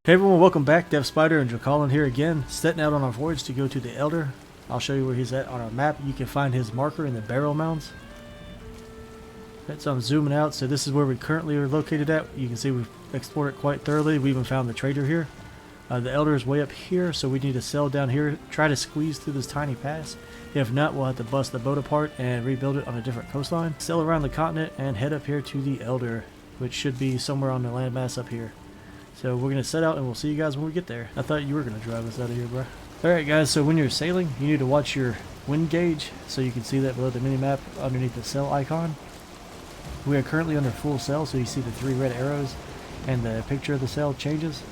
Hey everyone, welcome back. Dev Spider and Joe here again, setting out on our voyage to go to the Elder. I'll show you where he's at on our map. You can find his marker in the barrel mounds. Okay, so I'm zooming out, so this is where we currently are located at. You can see we've explored it quite thoroughly. We even found the trader here. The Elder is way up here, so we need to sail down here, try to squeeze through this tiny pass. If not, we'll have to bust the boat apart and rebuild it on a different coastline. Sail around the continent and head up here to the Elder, which should be somewhere on the landmass up here. So we're going to set out and we'll see you guys when we get there. I thought you were going to drive us out of here, bro. Alright guys, so when you're sailing, you need to watch your wind gauge so you can see that below the mini-map underneath the sail icon. We are currently under full sail, so you see the 3 red arrows and the picture of the sail changes.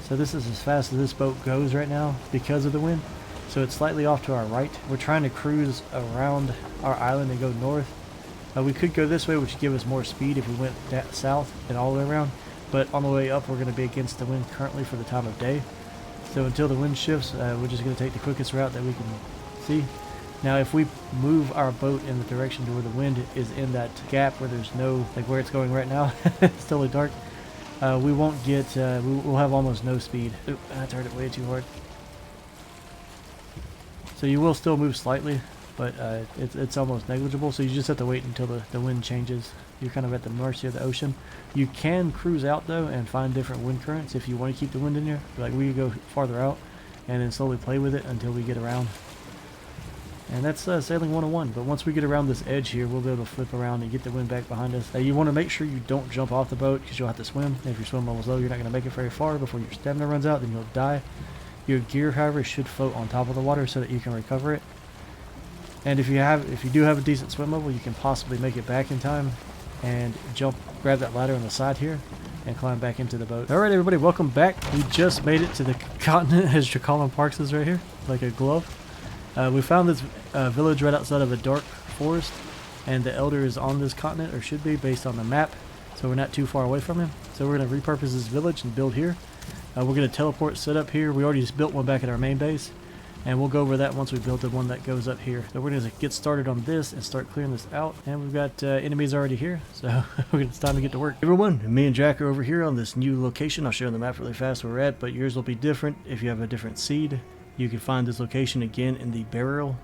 So this is as fast as this boat goes right now because of the wind. So it's slightly off to our right. We're trying to cruise around our island and go north. We could go this way, which would give us more speed if we went south and all the way around. But on the way up, we're going to be against the wind currently for the time of day. So until the wind shifts, we're just going to take the quickest route that we can see. Now, if we move our boat in the direction to where the wind is in that gap where there's no, like where it's going right now, it's totally dark, we won't get, we'll have almost no speed. Oop, I turned it way too hard. So you will still move slightly, but it's almost negligible. So you just have to wait until the wind changes. You're kind of at the mercy of the ocean. You can cruise out though and find different wind currents if you want to keep the wind in there. Like we go farther out and then slowly play with it until we get around. And that's sailing 101. But once we get around this edge here, we'll be able to flip around and get the wind back behind us. You want to make sure you don't jump off the boat because you'll have to swim. If your swim level's low, you're not going to make it very far before your stamina runs out. Then you'll die. Your gear, however, should float on top of the water so that you can recover it. And if you do have a decent swim level, you can possibly make it back in time and grab that ladder on the side here and climb back into the boat. Alright everybody, welcome back. We just made it to the continent, as Joe Parks is right here, like a glove. We found this village right outside of a dark forest, and the Elder is on this continent, or should be based on the map, so we're not too far away from him. So we're going to repurpose this village and build here. We're going to teleport set up here. We already just built one back at our main base. And we'll go over that once we build the one that goes up here. So we're going to get started on this and start clearing this out. And we've got enemies already here, so it's time to get to work. Hey everyone, me and Jack are over here on this new location. I'll show you on the map really fast where we're at, but yours will be different if you have a different seed. You can find this location again in the burial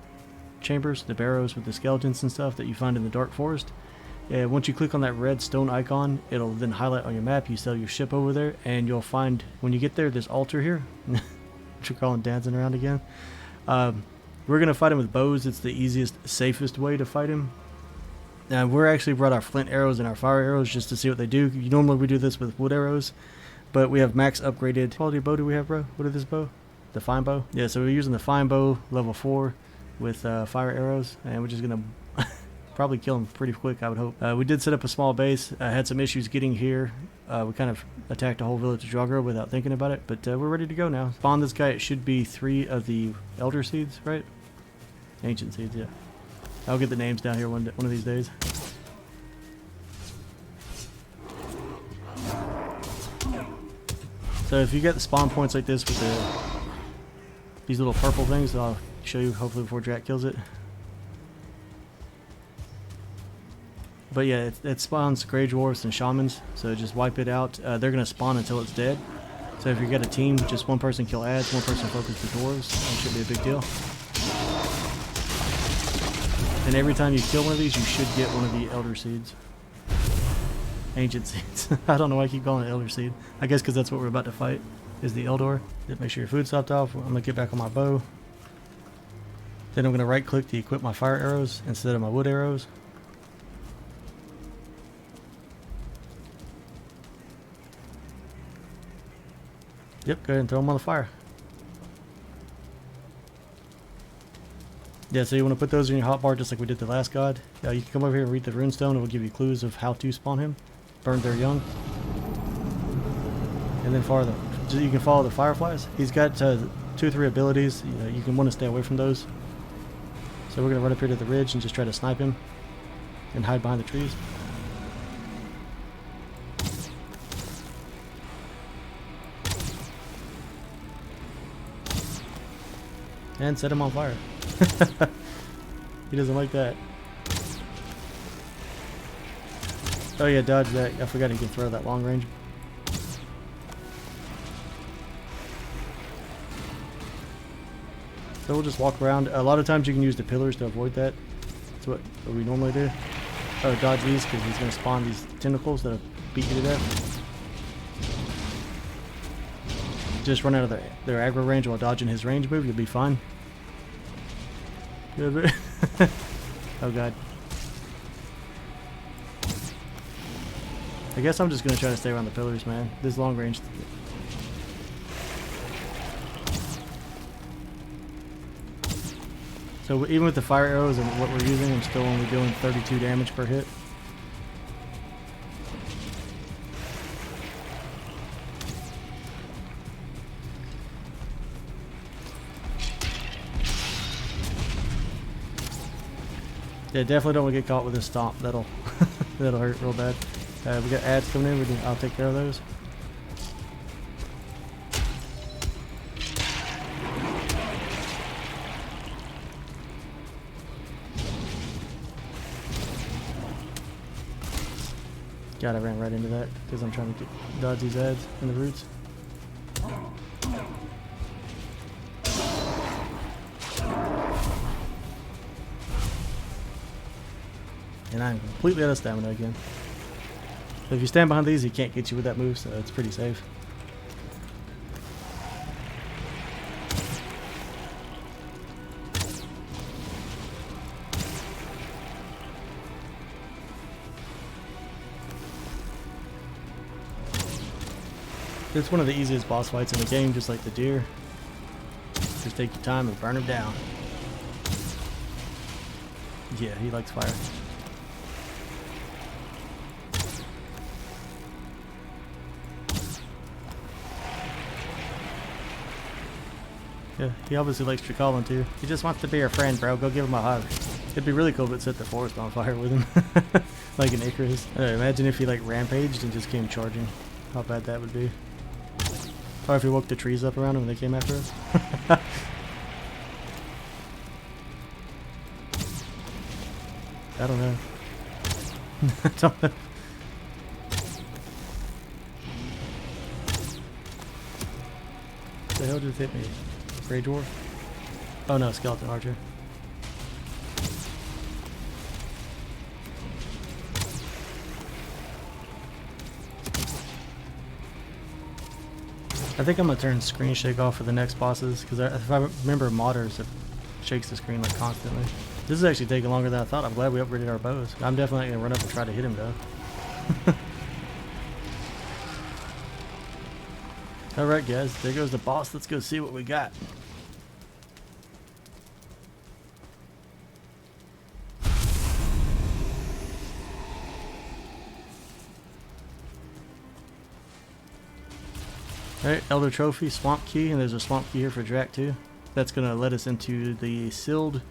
chambers, the barrows with the skeletons and stuff that you find in the dark forest. Once you click on that red stone icon, it'll then highlight on your map. You sail your ship over there, and you'll find, when you get there, this altar here. You're dancing around again. We're going to fight him with bows. It's the easiest, safest way to fight him. We're actually brought our flint arrows and our fire arrows just to see what they do. Normally we do this with wood arrows, but we have max upgraded. Quality bow do we have, bro? What is this bow? The fine bow? Yeah, so we're using the fine bow, level 4, with fire arrows, and we're just going to probably kill him pretty quick, I would hope. We did set up a small base. Had some issues getting here. We kind of attacked a whole village of Draugr without thinking about it, but we're ready to go now. Spawn this guy. It should be 3 of the Elder seeds, right? Ancient seeds, yeah. I'll get the names down here one of these days. So if you get the spawn points like this with these little purple things, I'll show you hopefully before Jack kills it. But yeah, it spawns Grey Dwarfs and Shamans, so just wipe it out. They're going to spawn until it's dead. So if you get a team, just one person kill ads, one person focus the Dwarves. That should be a big deal. And every time you kill one of these, you should get one of the Elder Seeds. Ancient Seeds. I don't know why I keep calling it Elder Seed. I guess because that's what we're about to fight, is the Eldor. Just make sure your food's topped off. I'm going to get back on my bow. Then I'm going to right click to equip my fire arrows instead of my wood arrows. Yep, go ahead and throw them on the fire. Yeah, so you want to put those in your hotbar just like we did the last god. You can come over here and read the runestone. It will give you clues of how to spawn him. Burn their young. And then you can follow the fireflies. He's got 2 or 3 abilities. You can want to stay away from those. So we're going to run up here to the ridge and just try to snipe him and hide behind the trees. And set him on fire. He doesn't like that. Oh yeah, dodge that. I forgot he can throw that long range. So we'll just walk around. A lot of times you can use the pillars to avoid that. That's what we normally do. Or dodge these because he's going to spawn these tentacles that'll beat you to death. Just run out of their aggro range while dodging his range move. You'll be fine. Good. Oh god. I guess I'm just going to try to stay around the pillars, man. This long range. So even with the fire arrows and what we're using, I'm still only doing 32 damage per hit. Yeah, definitely don't want to get caught with this stomp. That'll that'll hurt real bad. We got ads coming in. I'll take care of those. God, I ran right into that because I'm trying to dodge these ads and the roots. And I'm completely out of stamina again. So if you stand behind these, he can't get you with that move, so it's pretty safe. It's one of the easiest boss fights in the game, just like the deer. Just take your time and burn him down. Yeah, he likes fire. Yeah, he obviously likes Tricolin too. He just wants to be your friend, bro. Go give him a hug. It'd be really cool if it set the forest on fire with him. Like an Icarus. Imagine if he like rampaged and just came charging. How bad that would be. Or if he woke the trees up around him and they came after us. I don't know. I don't know. What the hell just hit me? Grey Dwarf? Oh no, Skeleton Archer. I think I'm gonna turn screen shake off for the next bosses because if I remember modders, it shakes the screen like constantly. This is actually taking longer than I thought. I'm glad we upgraded our bows. I'm definitely not gonna run up and try to hit him though. Alright guys, there goes the boss. Let's go see what we got. Alright, Elder Trophy, Swamp Key, and there's a Swamp Key here for Drac too. That's going to let us into the sealed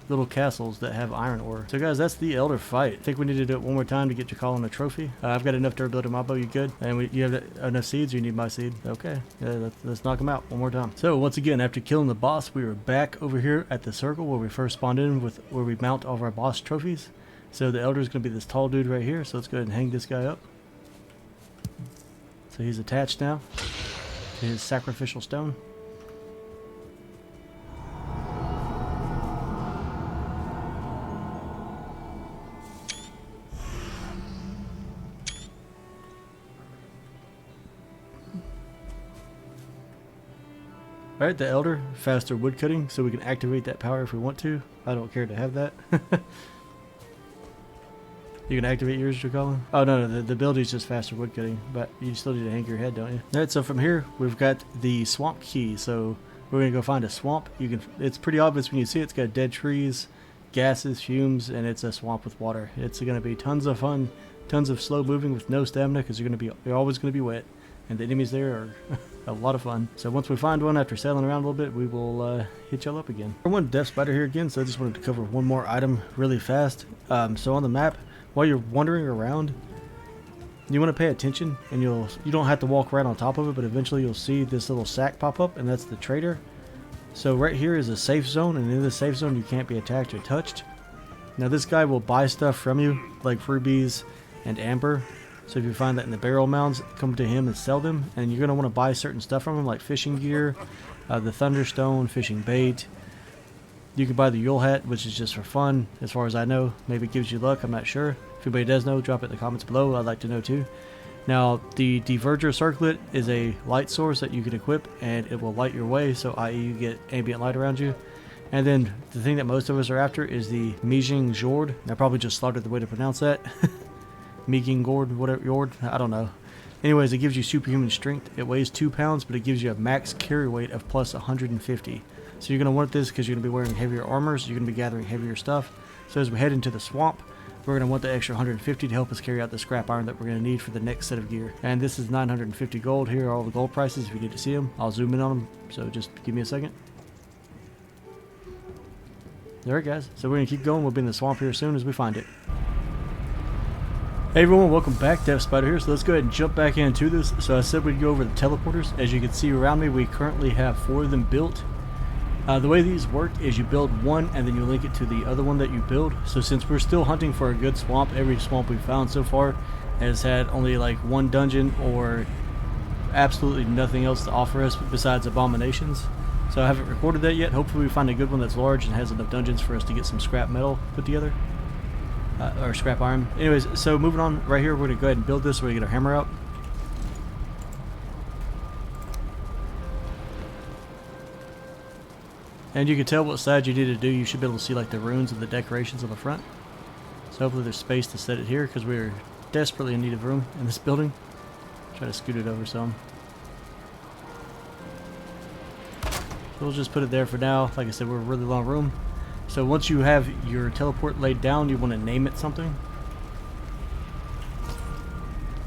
little castles that have iron ore. So guys, that's the Elder fight. I think we need to do it one more time to get Tricolin a trophy. I've got enough durability in my bow, you good? And you have enough seeds, or you need my seed? Okay, yeah, let's knock them out one more time. So once again, after killing the boss, we were back over here at the circle where we first spawned in, with where we mount all of our boss trophies. So the Elder is going to be this tall dude right here, so let's go ahead and hang this guy up. So he's attached now to his sacrificial stone. Alright, the Elder, faster wood cutting, so we can activate that power if we want to. I don't care to have that. You can activate yours, Tricolin? Oh no, the ability is just faster wood cutting, but you still need to hang your head, don't you? Alright, so from here, we've got the swamp key, so we're gonna go find a swamp. It's pretty obvious when you see it. It's got dead trees, gases, fumes, and it's a swamp with water. It's gonna be tons of fun, tons of slow moving with no stamina, because you're always gonna be wet, and the enemies there are a lot of fun. So once we find one, after sailing around a little bit, we will hit y'all up again. We're one Death Spider here again, so I just wanted to cover one more item really fast. So on the map, while you're wandering around, you want to pay attention, and you don't have to walk right on top of it, but eventually you'll see this little sack pop up, and that's the trader. So right here is a safe zone, and in the safe zone you can't be attacked or touched. Now this guy will buy stuff from you, like rubies and amber. So if you find that in the barrel mounds, come to him and sell them, and you're going to want to buy certain stuff from him, like fishing gear, the thunderstone, fishing bait, You can buy the Yule hat, which is just for fun, as far as I know. Maybe it gives you luck, I'm not sure. If anybody does know, drop it in the comments below. I'd like to know too. Now, the Diverger Circlet is a light source that you can equip, and it will light your way, so i.e. you get ambient light around you. And then the thing that most of us are after is the Mijing Jord. I probably just slaughtered the way to pronounce that. Mijing Jord, whatever, Jord, I don't know. Anyways, it gives you superhuman strength. It weighs 2 pounds, but it gives you a max carry weight of plus 150. So you're going to want this because you're going to be wearing heavier armors, you're going to be gathering heavier stuff. So as we head into the swamp, we're going to want the extra 150 to help us carry out the scrap iron that we're going to need for the next set of gear. And this is 950 gold. Here are all the gold prices if you need to see them. I'll zoom in on them, so just give me a second. Alright guys, so we're going to keep going. We'll be in the swamp here as soon as we find it. Hey everyone, welcome back. Dev Spider here. So let's go ahead and jump back into this. So I said we'd go over the teleporters. As you can see around me, we currently have 4 of them built. The way these work is you build one and then you link it to the other one that you build. So since we're still hunting for a good swamp, every swamp we've found so far has had only like 1 dungeon or absolutely nothing else to offer us besides abominations. So I haven't recorded that yet. Hopefully we find a good one that's large and has enough dungeons for us to get some scrap metal put together. Or scrap iron. Anyways, so moving on, right here we're going to go ahead and build this. We're going to get our hammer out. And you can tell what side you need to do. You should be able to see like the runes and the decorations on the front. So hopefully there's space to set it here because we're desperately in need of room in this building. Try to scoot it over some. So we'll just put it there for now. Like I said, we're a really long room. So once you have your teleport laid down, you want to name it something.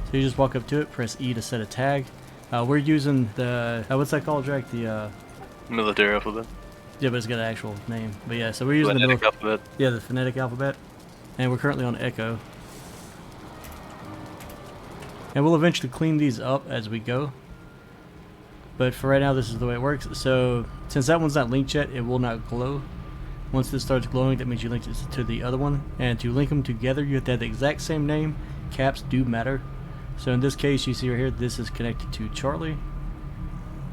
So you just walk up to it, press E to set a tag. We're using the, what's that called, Jack? The military alphabet. Yeah, but it's got an actual name. But yeah, so we're using phonetic alphabet. Yeah, the phonetic alphabet. And we're currently on Echo. And we'll eventually clean these up as we go. But for right now, this is the way it works. So since that one's not linked yet, it will not glow. Once this starts glowing, that means you linked it to the other one. And to link them together, you have to have the exact same name. Caps do matter. So in this case, you see right here, this is connected to Charlie.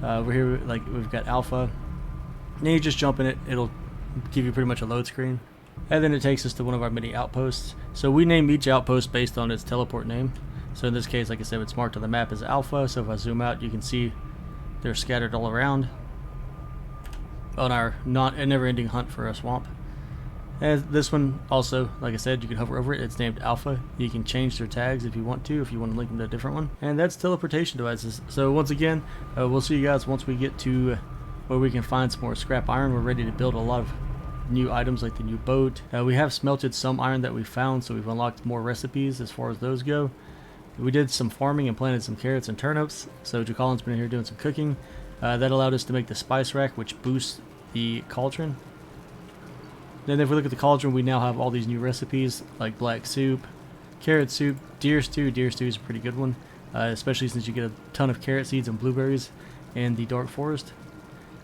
We're here, like, we've got Alpha. Then you just jump in it. It'll give you pretty much a load screen. And then it takes us to one of our mini outposts. So we name each outpost based on its teleport name. So in this case, like I said, it's marked on the map as Alpha. So if I zoom out, you can see they're scattered all around on our never-ending hunt for a swamp. And this one also, like I said, you can hover over it. It's named Alpha. You can change their tags if you want to link them to a different one. And that's teleportation devices. So once again, we'll see you guys once we get to where we can find some more scrap iron. We're ready to build a lot of new items like the new boat. We have smelted some iron that we found, so we've unlocked more recipes as far as those go. We did some farming and planted some carrots and turnips. So Jacolin's been here doing some cooking. That allowed us to make the spice rack, which boosts the cauldron. Then if we look at the cauldron, we now have all these new recipes like black soup, carrot soup, deer stew. Deer stew is a pretty good one, especially since you get a ton of carrot seeds and blueberries in the dark forest.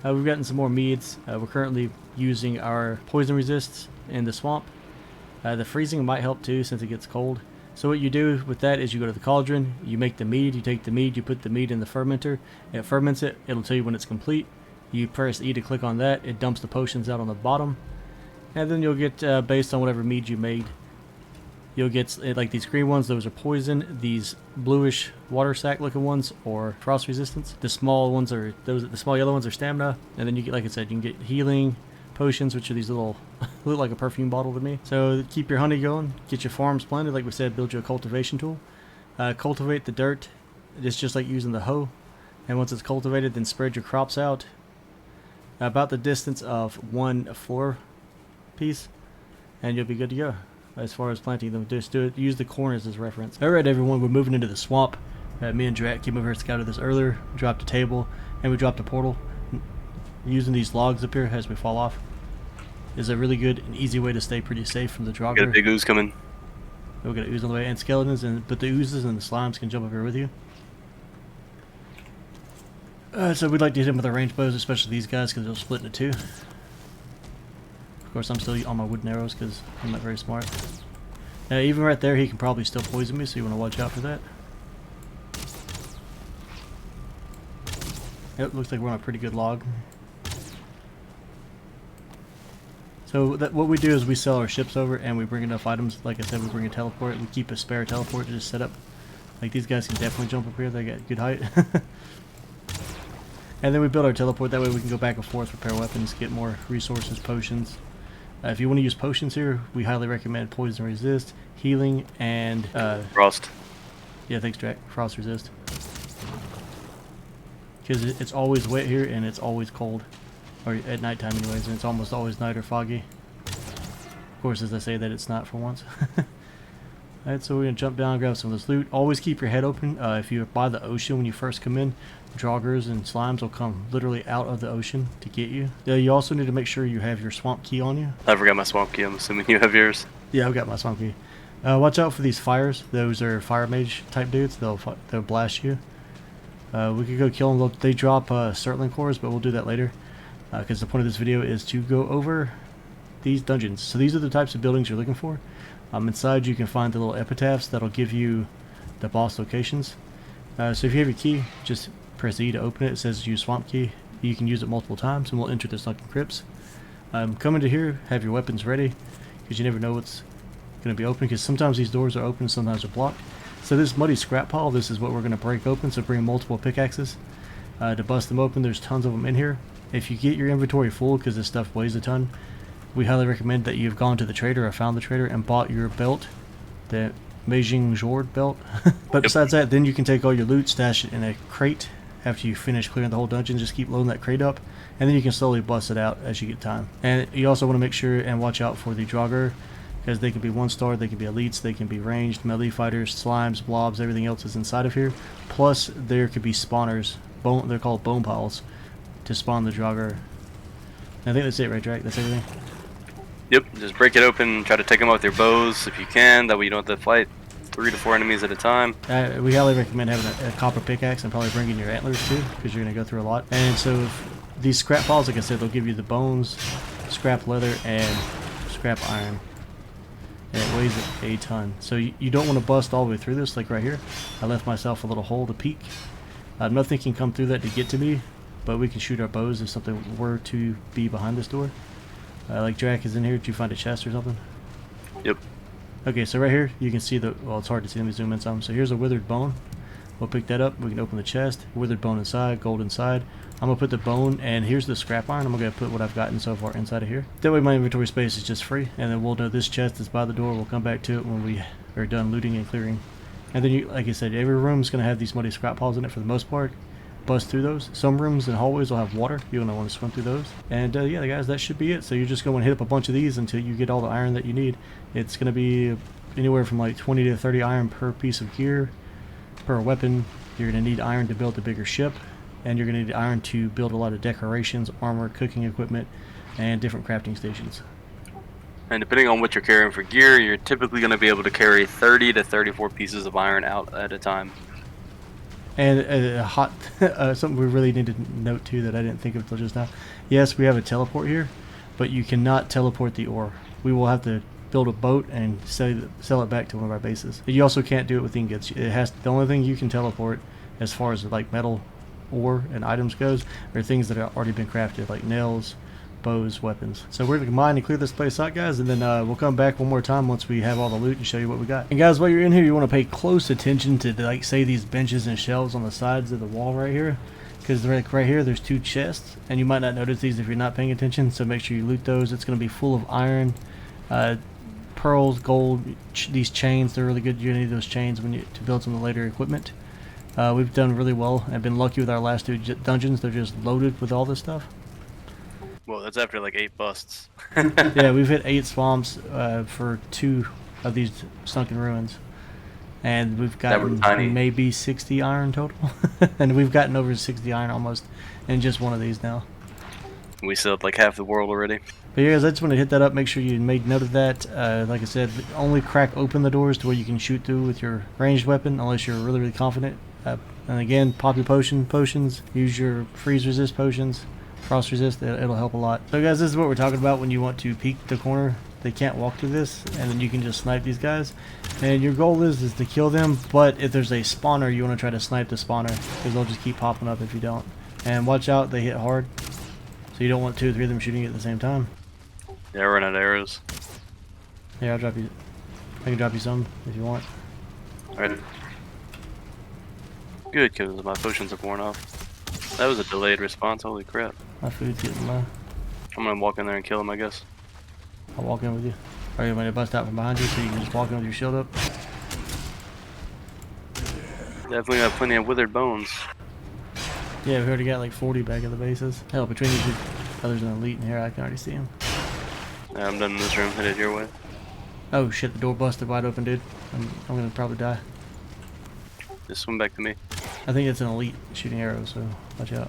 We've gotten some more meads. We're currently using our poison resists in the swamp. The freezing might help too since it gets cold. So what you do with that is you go to the cauldron, you make the mead, you take the mead, you put the mead in the fermenter, it ferments it, it'll tell you when it's complete. You press E to click on that, it dumps the potions out on the bottom. And then you'll get, based on whatever mead you made, you'll get, like these green ones, those are poison. These bluish water sac looking ones are frost resistance. The small ones are, the small yellow ones are stamina. And then you get, like I said, you can get healing potions, which are these little, look like a perfume bottle to me. So keep your honey going, get your farms planted, like we said, build you a cultivation tool. Cultivate the dirt, it's just like using the hoe. And once it's cultivated, then spread your crops out about the distance of 1 floor piece, and you'll be good to go as far as planting them. Just do it, use the corners as reference. Alright everyone, we're moving into the swamp. Me and Drat came over here, scouted this earlier, dropped a table, and we dropped a portal. Using these logs up here as we fall off is a really good and easy way to stay pretty safe from the Draugr. Got a big ooze coming. We got ooze on the way, and skeletons, but the oozes and the slimes can jump up here with you. So we'd like to hit him with our range bows, especially these guys, because they'll split into 2. Of course, I'm still on my wooden arrows because I'm not very smart. Even right there, he can probably still poison me, so you want to watch out for that. Yep, looks like we're on a pretty good log. So what we do is we sell our ships over and we bring enough items. Like I said, we bring a teleport. We keep a spare teleport to just set up. Like these guys can definitely jump up here. They got good height. And then we build our teleport. That way we can go back and forth, repair weapons, get more resources, potions. If you want to use potions here, we highly recommend poison resist, healing, and Frost. Yeah, thanks, Drac. Frost resist. Because it's always wet here and it's always cold. Or at nighttime anyways, and it's almost always night or foggy. Of course, as I say that, it's not for once. Alright, so we're going to jump down and grab some of this loot. Always keep your head open. If you're by the ocean when you first come in, draugrs and slimes will come literally out of the ocean to get you. You also need to make sure you have your swamp key on you. I forgot my swamp key. I'm assuming you have yours. Yeah, I've got my swamp key. Watch out for these fires. Those are fire mage type dudes. They'll blast you. We could go kill them. They drop Surtling cores, but we'll do that later. Because the point of this video is to go over these dungeons. So these are the types of buildings you're looking for. Inside you can find the little epitaphs that'll give you the boss locations. So if you have your key, just press E to open it. It says use swamp key. You can use it multiple times and we'll enter the sunken crypts. Come into here, have your weapons ready, because you never know what's going to be open, because sometimes these doors are open, sometimes they're blocked. So this muddy scrap pile, this is what we're going to break open, so bring multiple pickaxes to bust them open. There's tons of them in here. If you get your inventory full, because this stuff weighs a ton, we highly recommend that you've gone to the trader or found the trader and bought your belt, the Meijing Jord belt. But besides that, then you can take all your loot, stash it in a crate. After you finish clearing the whole dungeon, just keep loading that crate up, and then you can slowly bust it out as you get time. And you also want to make sure and watch out for the draugr, because they can be 1-star, they can be elites, they can be ranged, melee fighters, slimes, blobs, everything else is inside of here. Plus, there could be spawners, they're called bone piles, to spawn the draugr. I think that's it, right, Drac? That's everything? Yep, just break it open, try to take them out with your bows if you can, that way you don't have to fight 3 to 4 enemies at a time. We highly recommend having a copper pickaxe and probably bringing your antlers too, because you're going to go through a lot. And so if these scrap piles, like I said, they'll give you the bones, scrap leather, and scrap iron. And it weighs a ton. So you don't want to bust all the way through this, like right here. I left myself a little hole to peek. Nothing can come through that to get to me, but we can shoot our bows if something were to be behind this door. Like Drac is in here. Did you find a chest or something? Yep. Okay, so right here you can see the, well, it's hard to see, let me zoom in some. So here's a withered bone. We'll pick that up, we can open the chest, withered bone inside, gold inside. I'm going to put the bone, and here's the scrap iron. I'm going to put what I've gotten so far inside of here. That way my inventory space is just free, and then we'll know this chest is by the door. We'll come back to it when we are done looting and clearing. And then, you, like I said, every room is going to have these muddy scrap piles in it for the most part. Bust through those. Some rooms and hallways will have water. You're going to want to swim through those. And yeah, guys, that should be it. So you're just going to hit up a bunch of these until you get all the iron that you need. It's going to be anywhere from like 20 to 30 iron per piece of gear, per weapon. You're going to need iron to build a bigger ship, and you're going to need iron to build a lot of decorations, armor, cooking equipment, and different crafting stations. And depending on what you're carrying for gear, you're typically going to be able to carry 30 to 34 pieces of iron out at a time. And something we really need to note too that I didn't think of until just now. Yes, we have a teleport here, but you cannot teleport the ore. We will have to build a boat and sell it back to one of our bases. You also can't do it with ingots. The only thing you can teleport as far as like metal ore and items goes are things that have already been crafted, like nails, bows, weapons. So we're going to mine and clear this place out, guys, and then we'll come back one more time once we have all the loot and show you what we got. And guys, while you're in here, you want to pay close attention to, like, say these benches and shelves on the sides of the wall right here, because like right here there's 2 chests, and you might not notice these if you're not paying attention, so make sure you loot those. It's going to be full of iron, pearls, gold, these chains. They're really good. You're going to need those chains to build some of the later equipment. We've done really well and been lucky with our last 2 dungeons. They're just loaded with all this stuff. Well, that's after like 8 busts. Yeah, we've hit 8 swamps for 2 of these sunken ruins. And we've gotten maybe 60 iron total. And we've gotten over 60 iron almost in just one of these now. We still have like half the world already. But yeah, guys, I just want to hit that up. Make sure you made note of that. Like I said, only crack open the doors to where you can shoot through with your ranged weapon, unless you're really, really confident. And again, pop your potions. Use your freeze resist potions. Frost resist, it'll help a lot. So guys, this is what we're talking about when you want to peek the corner. They can't walk through this, and then you can just snipe these guys. And your goal is to kill them, but if there's a spawner, you want to try to snipe the spawner, because they'll just keep popping up if you don't. And watch out, they hit hard. So you don't want 2 or 3 of them shooting at the same time. Yeah, I run out of arrows. Yeah, I'll drop you. I can drop you some if you want. Alright. Good, because my potions are worn off. That was a delayed response, holy crap. My food's getting low. I'm gonna walk in there and kill him, I guess. I'll walk in with you. Or you want to bust out from behind you so you can just walk in with your shield up? Definitely got plenty of withered bones. Yeah, we already got like 40 back at the bases. Hell, between you two, others an elite in here, I can already see him. Yeah, I'm done in this room, headed your way. Oh shit, the door busted wide open, dude. I'm gonna probably die. Just swim back to me. I think it's an elite shooting arrows, so watch out.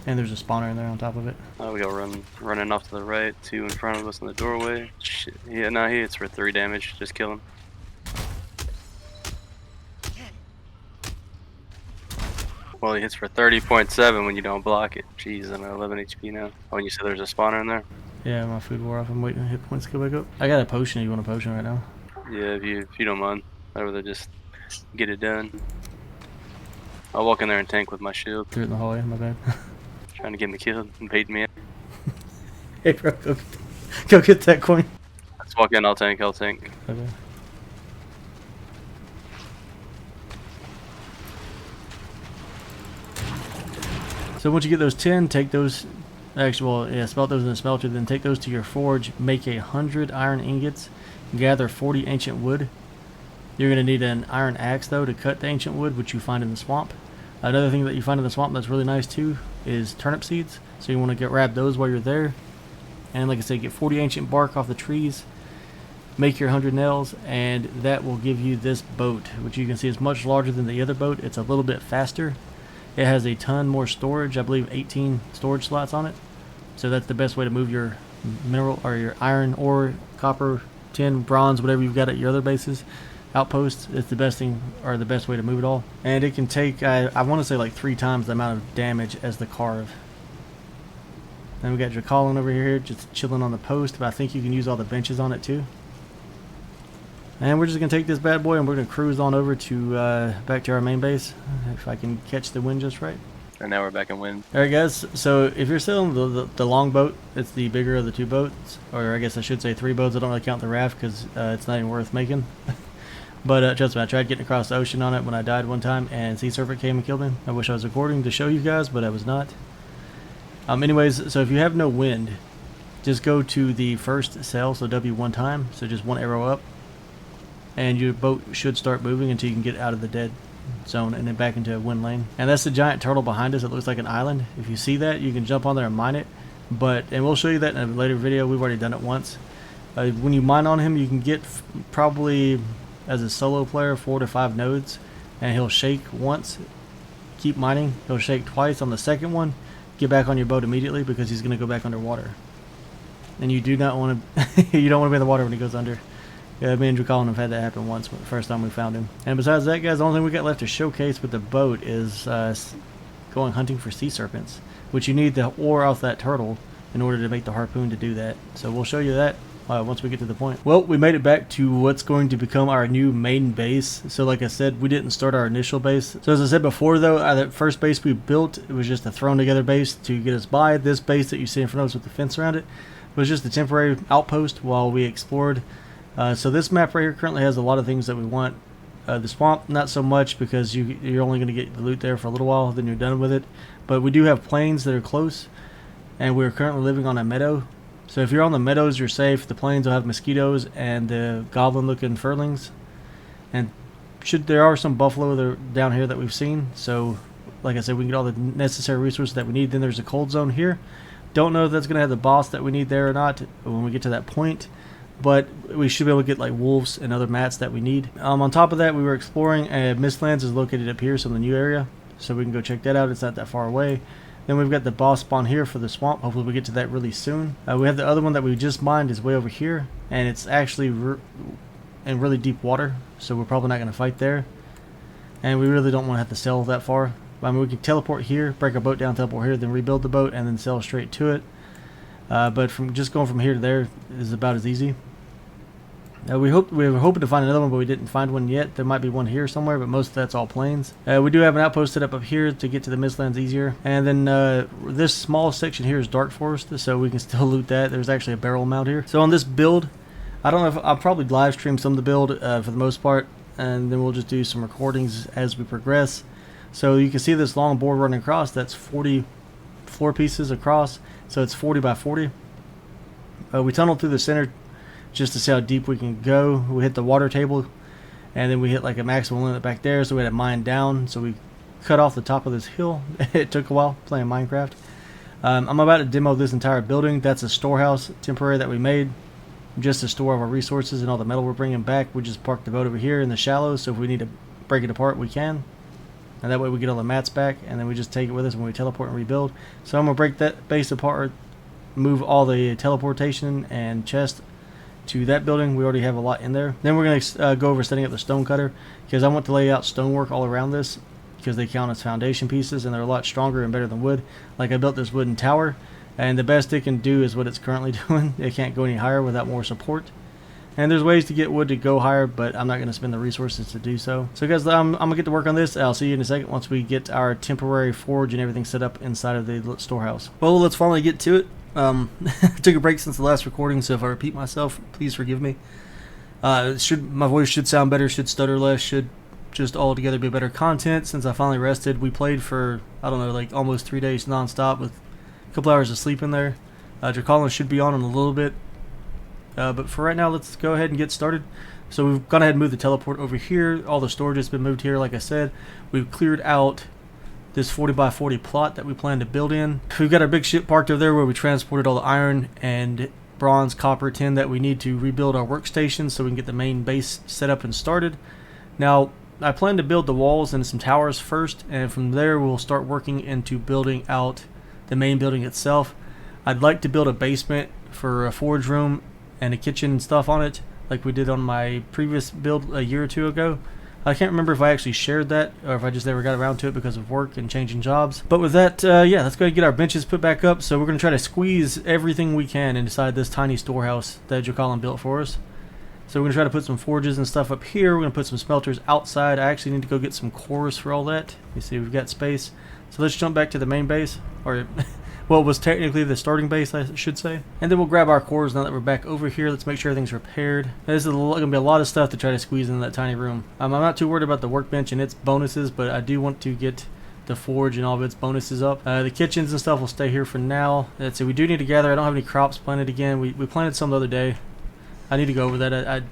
And there's a spawner in there on top of it. Oh, we got running off to the right, 2 in front of us in the doorway. Shit. Yeah, no, he hits for 3 damage. Just kill him. Well, he hits for 30.7 when you don't block it. Jeez, I'm at 11 HP now. Oh, and you said there's a spawner in there? Yeah, my food wore off. I'm waiting to hit points to go back up. I got a potion. You want a potion right now? Yeah, if you don't mind. I'd rather just get it done. I'll walk in there and tank with my shield. Threw it in the hallway, my bad. Trying to get me killed and bait me out. Hey bro, go get that coin. Let's walk in, I'll tank. Okay. So once you get those 10, take those, actually, well, yeah, smelt those in the smelter, then take those to your forge, make 100 iron ingots, gather 40 ancient wood. You're going to need an iron axe, though, to cut the ancient wood, which you find in the swamp. Another thing that you find in the swamp that's really nice, too, is turnip seeds. So you want to grab those while you're there. And like I said, get 40 ancient bark off the trees, make your 100 nails, and that will give you this boat, which you can see is much larger than the other boat. It's a little bit faster. It has a ton more storage, I believe 18 storage slots on it. So that's the best way to move your mineral or your iron, ore, copper, tin, bronze, whatever you've got at your other bases, outposts. It's the best thing, or the best way to move it all. And it can take, I want to say like 3 times the amount of damage as the carve. Then we got Dracolin over here just chilling on the post, but I think you can use all the benches on it too. And we're just going to take this bad boy and we're going to cruise on over to back to our main base, if I can catch the wind just right. And now we're back in wind. Alright guys, so if you're sailing the long boat, it's the bigger of the 2 boats, or I guess I should say 3 boats. I don't really count the raft because it's not even worth making. But trust me, I tried getting across the ocean on it when I died one time and Sea Serpent came and killed me. I wish I was recording to show you guys, but I was not. Anyways, so if you have no wind, just go to the first sail, so W 1 time, so just 1 arrow up. And your boat should start moving until you can get out of the dead zone and then back into a wind lane. And that's the giant turtle behind us. It looks like an island. If you see that, you can jump on there and mine it. And we'll show you that in a later video. We've already done it once. When you mine on him, you can get probably, as a solo player, 4 to 5 nodes. And he'll shake once. Keep mining. He'll shake twice. On the second one, get back on your boat immediately because he's going to go back underwater. And you do not want to, you don't want to be in the water when he goes under. Yeah, me and Drew Collin have had that happen once, the first time we found him. And besides that, guys, the only thing we got left to showcase with the boat is going hunting for sea serpents, which you need the ore off that turtle in order to make the harpoon to do that. So we'll show you that once we get to the point. Well, we made it back to what's going to become our new main base. So like I said, we didn't start our initial base. So as I said before, though, the first base we built, it was just a thrown together base to get us by. This base that you see in front of us with the fence around it was just a temporary outpost while we explored. So this map right here currently has a lot of things that we want. The swamp, not so much, because you're only going to get the loot there for a little while, then you're done with it. But we do have plains that are close, and we're currently living on a meadow. So if you're on the meadows, you're safe. The plains will have mosquitoes and the goblin-looking furlings. And there are some buffalo that are down here that we've seen. So, like I said, we can get all the necessary resources that we need. Then there's a cold zone here. Don't know if that's going to have the boss that we need there or not when we get to that point. But we should be able to get like wolves and other mats that we need. On top of that, we were exploring, and Mistlands is located up here, so in the new area. So we can go check that out. It's not that far away. Then we've got the boss spawn here for the swamp. Hopefully we get to that really soon. We have the other one that we just mined is way over here. And it's actually in really deep water. So we're probably not going to fight there. And we really don't want to have to sail that far. I mean, we can teleport here, break our boat down, teleport here, then rebuild the boat, and then sail straight to it. But from just going from here to there is about as easy. We were hoping to find another one, but we didn't find one yet. There might be one here somewhere, but most of that's all plains. We do have an outpost set up here to get to the Mistlands easier. And then this small section here is Dark Forest, so we can still loot that. There's actually a barrel mount here. So on this build, I don't know if I'll probably live stream some of the build for the most part, and then we'll just do some recordings as we progress. So you can see this long board running across. That's 40 floor pieces across, so it's 40 by 40. We tunneled through the center just to see how deep we can go. We hit the water table, and then we hit like a maximum limit back there, so we had to mine down. So we cut off the top of this hill. It took a while playing Minecraft. I'm about to demo this entire building. That's a storehouse temporary that we made just to store all our resources and all the metal we're bringing back. We just parked the boat over here in the shallows, so if we need to break it apart, we can. And that way we get all the mats back, and then we just take it with us when we teleport and rebuild. So I'm going to break that base apart, move all the teleportation and chest to that building. We already have a lot in there. Then we're going to go over setting up the stone cutter, because I want to lay out stonework all around this, because they count as foundation pieces, and they're a lot stronger and better than wood. Like I built this wooden tower, and the best it can do is what it's currently doing. It can't go any higher without more support. And there's ways to get wood to go higher, but I'm not going to spend the resources to do so. So guys, I'm going to get to work on this. I'll see you in a second once we get our temporary forge and everything set up inside of the storehouse. Well, let's finally get to it. Took a break since the last recording, so if I repeat myself, please forgive me. My voice should sound better, should stutter less, should just altogether be better content. Since I finally rested, we played for, I don't know, like almost 3 days non-stop with a couple hours of sleep in there. Dracolin should be on in a little bit. But for right now, let's go ahead and get started. So we've gone ahead and moved the teleport over here. All the storage has been moved here, like I said. We've cleared out this 40 by 40 plot that we plan to build in. We've got our big ship parked over there where we transported all the iron and bronze, copper, tin that we need to rebuild our workstation so we can get the main base set up and started. Now, I plan to build the walls and some towers first, and from there we'll start working into building out the main building itself. I'd like to build a basement for a forge room and a kitchen and stuff on it, like we did on my previous build a year or two ago. I can't remember if I actually shared that or if I just never got around to it because of work and changing jobs. But with that, yeah, let's go ahead and get our benches put back up. So we're going to try to squeeze everything we can inside this tiny storehouse that Dracolin built for us. So we're going to try to put some forges and stuff up here. We're going to put some smelters outside. I actually need to go get some cores for all that. You see, we've got space. So let's jump back to the main base, or well, it was technically the starting base, I should say. And then we'll grab our cores now that we're back over here. Let's make sure everything's repaired. This is going to be a lot of stuff to try to squeeze in that tiny room. I'm not too worried about the workbench and its bonuses, but I do want to get the forge and all of its bonuses up. The kitchens and stuff will stay here for now. Let's see, we do need to gather. I don't have any crops planted again. We planted some the other day. I need to go over that.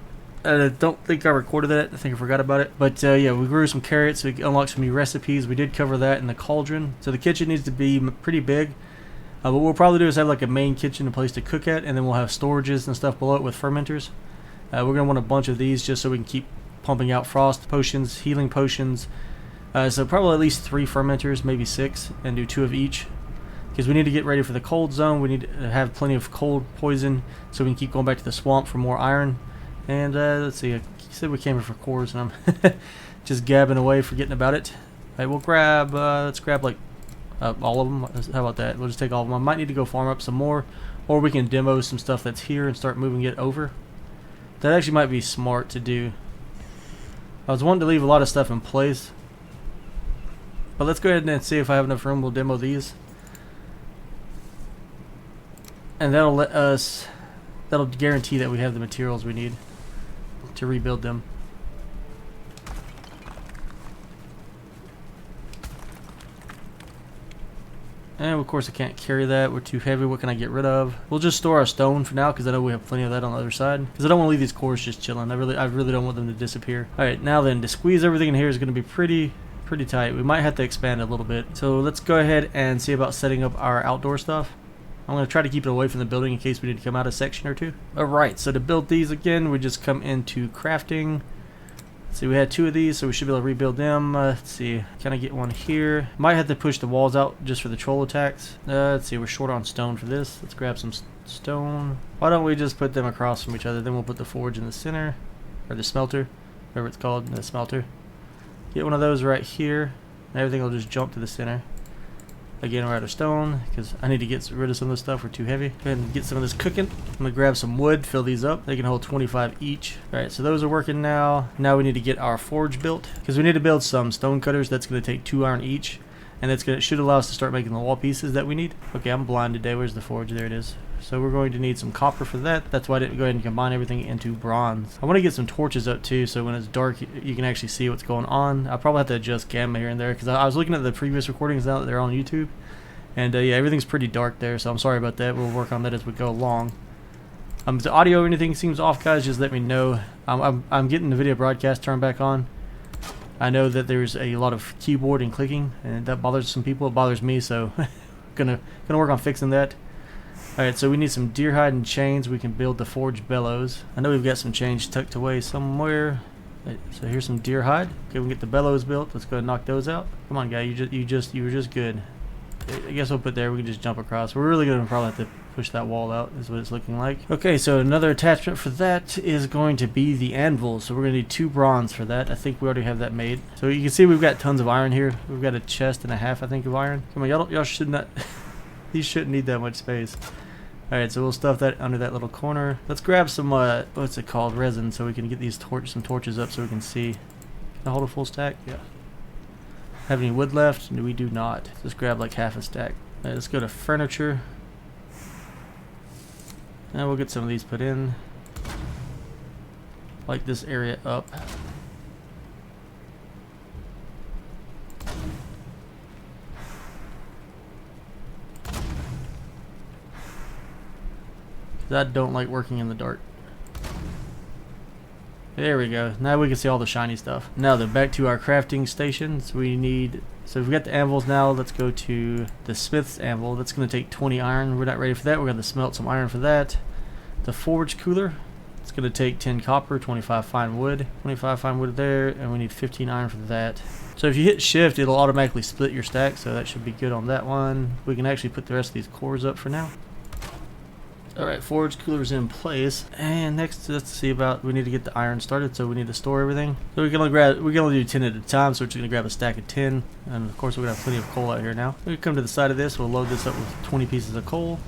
I don't think I recorded that. I think I forgot about it. But yeah, we grew some carrots. We unlocked some new recipes. We did cover that in the cauldron. So the kitchen needs to be pretty big. What we'll probably do is have like a main kitchen, a place to cook at, and then we'll have storages and stuff below it with fermenters. We're going to want a bunch of these just so we can keep pumping out frost potions, healing potions. So probably at least 3 fermenters, maybe 6, and do 2 of each. Because we need to get ready for the cold zone. We need to have plenty of cold poison so we can keep going back to the swamp for more iron. And let's see, I said we came here for cores, and I'm just gabbing away, forgetting about it. Alright, we'll grab, let's grab like all of them. How about that? We'll just take all of them. I might need to go farm up some more, or we can demo some stuff that's here and start moving it over. That actually might be smart to do. I was wanting to leave a lot of stuff in place, but let's go ahead and see if I have enough room. We'll demo these, and that'll guarantee that we have the materials we need to rebuild them. And of course I can't carry that, we're too heavy. What can I get rid of? We'll just store our stone for now, because I know we have plenty of that on the other side. Because I don't want to leave these cores just chilling. I really don't want them to disappear. Alright, now then, to squeeze everything in here is going to be pretty tight. We might have to expand a little bit. So let's go ahead and see about setting up our outdoor stuff. I'm going to try to keep it away from the building in case we need to come out a section or two. Alright, so to build these again, we just come into crafting. See, we had 2 of these, so we should be able to rebuild them. Let's see, can I get one here? Might have to push the walls out just for the troll attacks. Let's see, we're short on stone for this. Let's grab some stone. Why don't we just put them across from each other? Then we'll put the forge in the center, or the smelter, whatever it's called, the smelter. Get one of those right here, and everything will just jump to the center. Again, we're out of stone because I need to get rid of some of this stuff. We're too heavy. Go ahead and get some of this cooking. I'm gonna grab some wood, fill these up. They can hold 25 each. All right, so those are working now. Now we need to get our forge built because we need to build some stone cutters. That's gonna take 2 iron each, and that's gonna should allow us to start making the wall pieces that we need. Okay, I'm blind today. Where's the forge? There it is. So we're going to need some copper for that. That's why I didn't go ahead and combine everything into bronze. I want to get some torches up too, so when it's dark, you can actually see what's going on. I'll probably have to adjust gamma here and there because I was looking at the previous recordings now that they're on YouTube. And yeah, everything's pretty dark there, so I'm sorry about that. We'll work on that as we go along. If the audio or anything seems off, guys, just let me know. I'm getting the video broadcast turned back on. I know that there's a lot of keyboard and clicking, and that bothers some people. It bothers me, so gonna work on fixing that. Alright, so we need some deer hide and chains. We can build the forge bellows. I know we've got some chains tucked away somewhere. So here's some deer hide. Okay, we can get the bellows built. Let's go and knock those out. Come on, guy. You were just good. I guess we'll put there. We can just jump across. We're really gonna probably have to push that wall out. Is what it's looking like. Okay, so another attachment for that is going to be the anvil. So we're gonna need 2 bronze for that. I think we already have that made. So you can see we've got tons of iron here. We've got a chest and a half, I think, of iron. Come on, y'all should not. These shouldn't need that much space. Alright, so we'll stuff that under that little corner. Let's grab some, what's it called, resin, so we can get these some torches up so we can see. Can I hold a full stack? Yeah. Have any wood left? No, we do not. Just grab like half a stack. Alright, let's go to furniture. Now we'll get some of these put in. Like this area up. I don't like working in the dark. There we go. Now we can see all the shiny stuff. Now then, back to our crafting stations. We need, so we've got the anvils now. Let's go to the smith's anvil. That's going to take 20 iron. We're not ready for that. We're going to smelt some iron for that. The forge cooler. It's going to take 10 copper, 25 fine wood. 25 fine wood there, and we need 15 iron for that. So if you hit shift, it'll automatically split your stack, so that should be good on that one. We can actually put the rest of these cores up for now. Alright, forge cooler's in place, and next let's see about, we need to get the iron started, so we need to store everything. So we can only do 10 at a time, so we're just going to grab a stack of 10, and of course we're going to have plenty of coal out here now. We come to the side of this, we'll load this up with 20 pieces of coal.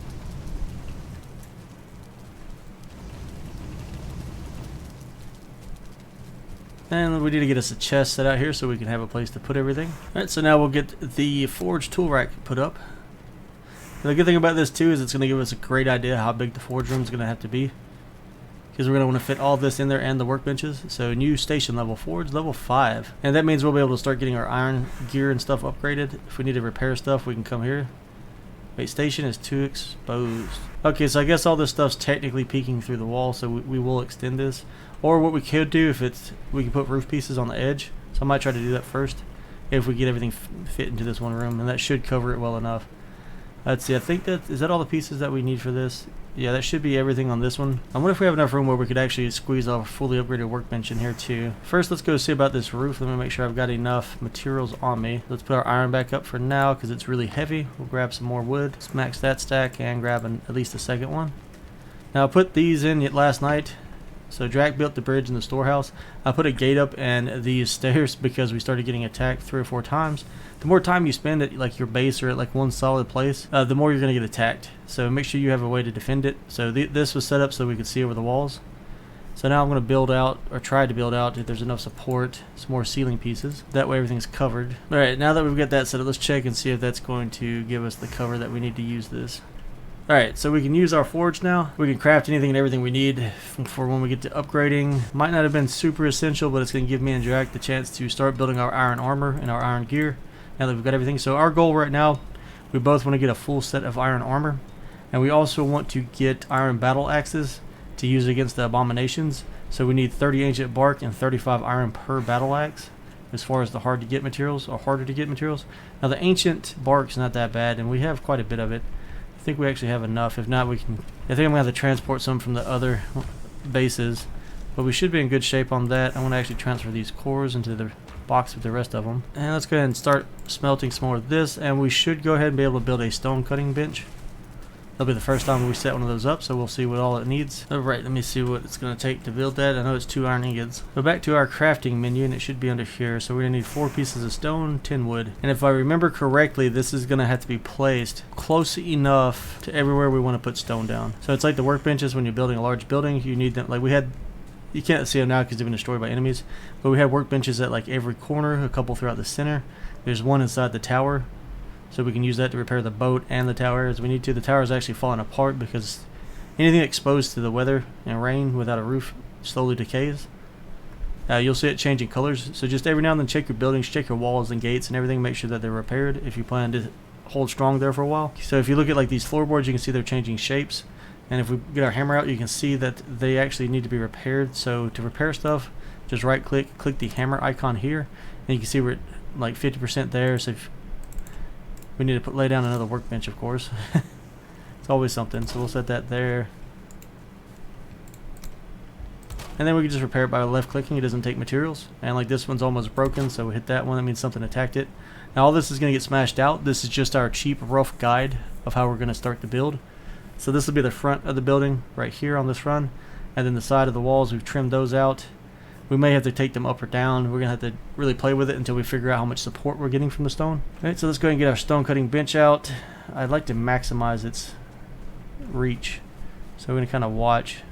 And we need to get us a chest set out here so we can have a place to put everything. Alright, so now we'll get the forge tool rack put up. The good thing about this too is it's going to give us a great idea how big the forge room is going to have to be, because we're going to want to fit all this in there and the workbenches. So new station level, forge level 5, and that means we'll be able to start getting our iron gear and stuff upgraded. If we need to repair stuff, we can come here. Wait, station is too exposed. Okay, so I guess all this stuff's technically peeking through the wall, so we will extend this. Or what we could do, if it's, we can put roof pieces on the edge. So I might try to do that first if we get everything fit into this one room, and that should cover it well enough. Let's see, I think is that all the pieces that we need for this? Yeah, that should be everything on this one. I wonder if we have enough room where we could actually squeeze off a fully upgraded workbench in here too. First, let's go see about this roof. Let me make sure I've got enough materials on me. Let's put our iron back up for now because it's really heavy. We'll grab some more wood. Let's max that stack and grab at least a second one. Now, I put these in last night. So Drac built the bridge in the storehouse. I put a gate up and these stairs because we started getting attacked 3 or 4 times. The more time you spend at like your base or at like one solid place, the more you're going to get attacked. So make sure you have a way to defend it. So this was set up so we could see over the walls. So now I'm going to build out, or try to build out, if there's enough support, some more ceiling pieces. That way everything's covered. Alright, now that we've got that set up, let's check and see if that's going to give us the cover that we need to use this. Alright, so we can use our forge now. We can craft anything and everything we need for when we get to upgrading. Might not have been super essential, but it's going to give me and Drac the chance to start building our iron armor and our iron gear now that we've got everything. So our goal right now, we both want to get a full set of iron armor, and we also want to get iron battle axes to use against the abominations. So we need 30 ancient bark and 35 iron per battle axe as far as the hard to get materials, or harder to get materials. Now the ancient bark's not that bad, and we have quite a bit of it. I think we actually have enough. If not, we can, I think I'm going to have to transport some from the other bases, but we should be in good shape on that. I want to actually transfer these cores into the box with the rest of them. And let's go ahead and start smelting some more of this, and we should go ahead and be able to build a stone cutting bench. That'll be the first time we set one of those up, so we'll see what all it needs. Alright, let me see what it's going to take to build that. I know it's 2 iron ingots. Go back to our crafting menu, and it should be under here. So we're going to need 4 pieces of stone, 10 wood. And if I remember correctly, this is going to have to be placed close enough to everywhere we want to put stone down. So it's like the workbenches when you're building a large building. You need them, like we had, you can't see them now because they've been destroyed by enemies, but we had workbenches at like every corner, a couple throughout the center. There's one inside the tower. So we can use that to repair the boat and the tower as we need to. The tower is actually falling apart because anything exposed to the weather and rain without a roof slowly decays. You'll see it changing colors. So just every now and then check your buildings, check your walls and gates and everything. Make sure that they're repaired if you plan to hold strong there for a while. So if you look at like these floorboards, you can see they're changing shapes. And if we get our hammer out, you can see that they actually need to be repaired. So to repair stuff, just right click, click the hammer icon here. And you can see we're at like 50% there. So if we need to lay down another workbench, of course. It's always something, so we'll set that there. And then we can just repair it by left clicking. It doesn't take materials. And like this one's almost broken, so we hit that one. That means something attacked it. Now all this is going to get smashed out. This is just our cheap, rough guide of how we're going to start the build. So this will be the front of the building right here on this run. And then the side of the walls, we've trimmed those out. We may have to take them up or down. We're going to have to really play with it until we figure out how much support we're getting from the stone. Alright, so let's go ahead and get our stone cutting bench out. I'd like to maximize its reach. So we're going to kind of watch.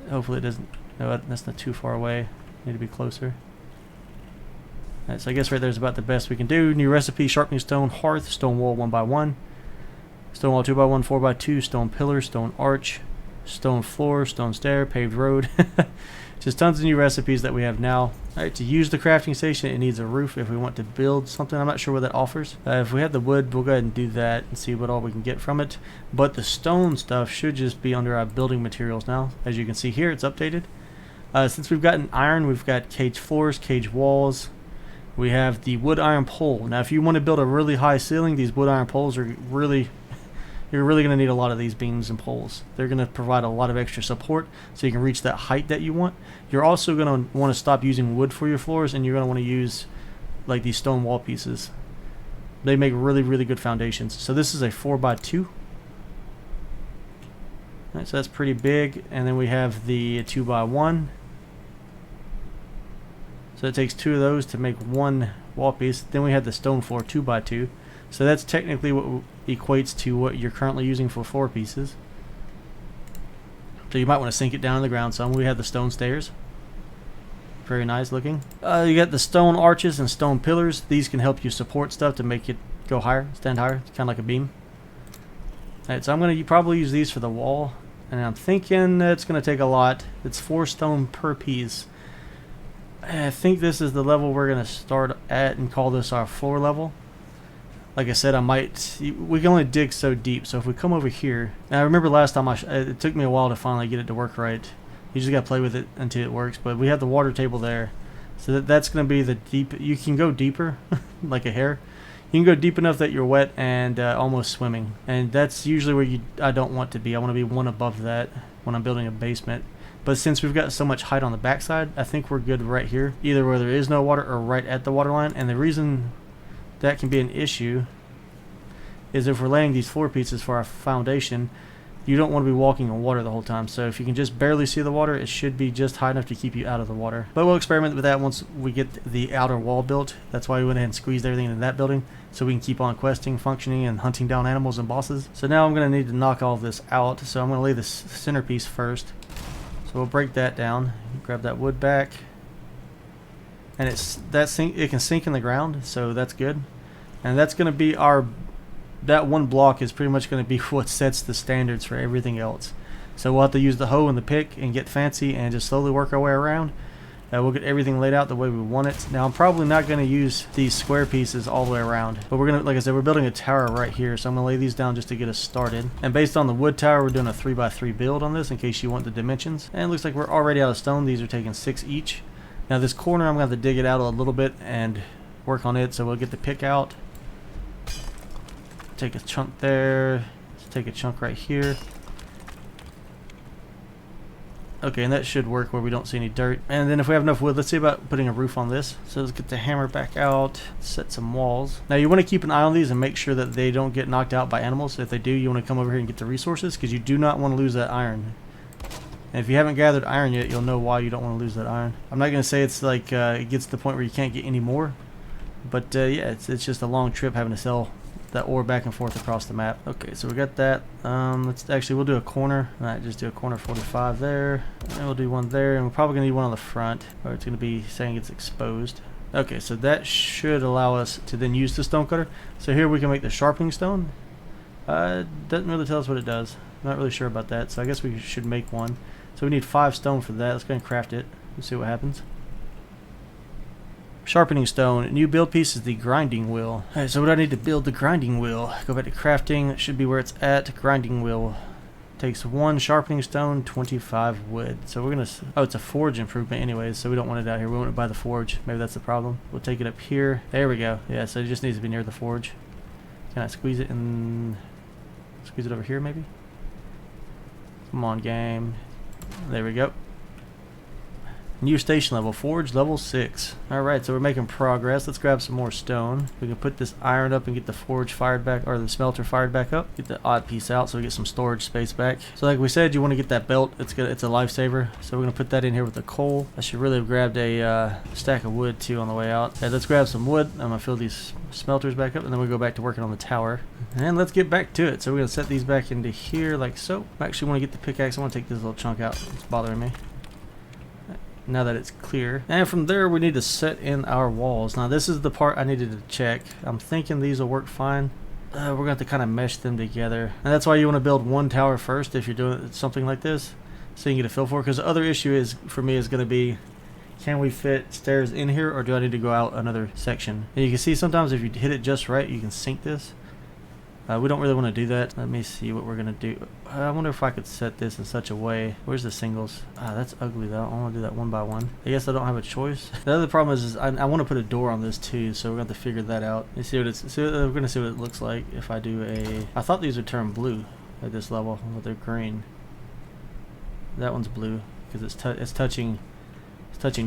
Hopefully it doesn't... No, that's not too far away. Need to be closer. Alright, so I guess right there is about the best we can do. New recipe, sharpening stone, hearth, stone wall 1x1. Stone wall 2x1, 4x2, stone pillar, stone arch, stone floor, stone stair, paved road. Just tons of new recipes that we have now. Alright, to use the crafting station, it needs a roof if we want to build something. I'm not sure what that offers. If we have the wood, we'll go ahead and do that and see what all we can get from it. But the stone stuff should just be under our building materials now. As you can see here, it's updated. Since we've gotten iron, we've got cage floors, cage walls. We have the wood iron pole. Now, if you want to build a really high ceiling, these wood iron poles are really... You're really going to need a lot of these beams and poles. They're going to provide a lot of extra support so you can reach that height that you want. You're also going to want to stop using wood for your floors, and you're going to want to use like these stone wall pieces. They make really, really good foundations. So this is a 4x2. Alright, so that's pretty big. And then we have the 2x1. So it takes 2 of those to make one wall piece. Then we have the stone floor 2x2. So that's technically what equates to what you're currently using for 4 pieces. So you might want to sink it down in the ground some. We have the stone stairs. Very nice looking. You got the stone arches and stone pillars. These can help you support stuff to make it go higher, stand higher. It's kind of like a beam. Alright, so I'm going to probably use these for the wall. And I'm thinking it's going to take a lot. It's 4 stone per piece. I think this is the level we're going to start at and call this our floor level. Like I said, we can only dig so deep. So if we come over here, and I remember last time it took me a while to finally get it to work right. You just gotta play with it until it works. But we have the water table there, so that's gonna be the deep. You can go deeper, like a hair. You can go deep enough that you're wet and almost swimming, and that's usually where I don't want to be. I want to be one above that when I'm building a basement. But since we've got so much height on the backside, I think we're good right here, either where there is no water or right at the water line. And the reason that can be an issue is if we're laying these floor pieces for our foundation, you don't want to be walking on water the whole time. So if you can just barely see the water, it should be just high enough to keep you out of the water. But we'll experiment with that once we get the outer wall built. That's why we went ahead and squeezed everything into that building, so we can keep on questing, functioning, and hunting down animals and bosses. So now I'm going to need to knock all of this out. So I'm going to lay this centerpiece first. So we'll break that down, grab that wood back. And it can sink in the ground, so that's good. And that's going to be that one block is pretty much going to be what sets the standards for everything else. So we'll have to use the hoe and the pick and get fancy and just slowly work our way around. We'll get everything laid out the way we want it. Now I'm probably not going to use these square pieces all the way around, but we're going to, like I said, we're building a tower right here, so I'm going to lay these down just to get us started. And based on the wood tower, we're doing a 3x3 build on this in case you want the dimensions. And it looks like we're already out of stone. These are taking 6 each. Now this corner, I'm going to have to dig it out a little bit and work on it, so we'll get the pick out. Take a chunk there. Let's take a chunk right here. Okay, and that should work where we don't see any dirt. And then if we have enough wood, let's see about putting a roof on this. So let's get the hammer back out, set some walls. Now you want to keep an eye on these and make sure that they don't get knocked out by animals. If they do, you want to come over here and get the resources because you do not want to lose that iron. And if you haven't gathered iron yet, you'll know why you don't want to lose that iron. I'm not going to say it's like it gets to the point where you can't get any more. But yeah, it's just a long trip having to sell that ore back and forth across the map. Okay, so we got that. We'll do a corner. All right, just do a corner 45 there. And we'll do one there. And we're probably going to need one on the front, or it's going to be saying it's exposed. Okay, so that should allow us to then use the stone cutter. So here we can make the sharpening stone. Doesn't really tell us what it does. I'm not really sure about that, so I guess we should make one. So we need 5 stone for that. Let's go ahead and craft it. Let's see what happens. Sharpening stone. New build piece is the grinding wheel. Alright, so what do I need to build the grinding wheel? Go back to crafting. It should be where it's at. Grinding wheel. Takes 1 sharpening stone, 25 wood. So we're going to... Oh, it's a forge improvement anyways, so we don't want it out here. We want it by the forge. Maybe that's the problem. We'll take it up here. There we go. Yeah, so it just needs to be near the forge. Can I squeeze it in... Squeeze it over here maybe? Come on, game. There we go. New station level, forge level 6. Alright, so we're making progress. Let's grab some more stone. We can put this iron up and get the forge fired back, or the smelter fired back up. Get the odd piece out so we get some storage space back. So like we said, you want to get that belt. It's a lifesaver. So we're going to put that in here with the coal. I should really have grabbed a stack of wood too on the way out. Okay, let's grab some wood. I'm going to fill these smelters back up and then we'll go back to working on the tower. And let's get back to it. So we're going to set these back into here like so. I actually want to get the pickaxe. I want to take this little chunk out. It's bothering me. Now that it's clear. And from there we need to set in our walls. Now this is the part I needed to check. I'm thinking these will work fine. We're going to have to kind of mesh them together. And that's why you want to build one tower first if you're doing something like this. So you can get a feel for it. Because the other issue is, for me, is going to be, can we fit stairs in here or do I need to go out another section? And you can see sometimes if you hit it just right, you can sink this. We don't really want to do that. Let me see what we're going to do. I wonder if I could set this in such a way. Where's the singles? That's ugly though. I want to do that one by one. I guess I don't have a choice. The other problem is I want to put a door on this too, so we're going to have to figure that out. Let's see what it's. So we're going to see what it looks like if I do a. I thought these would turn blue at this level, but they're green. That one's blue because it's touching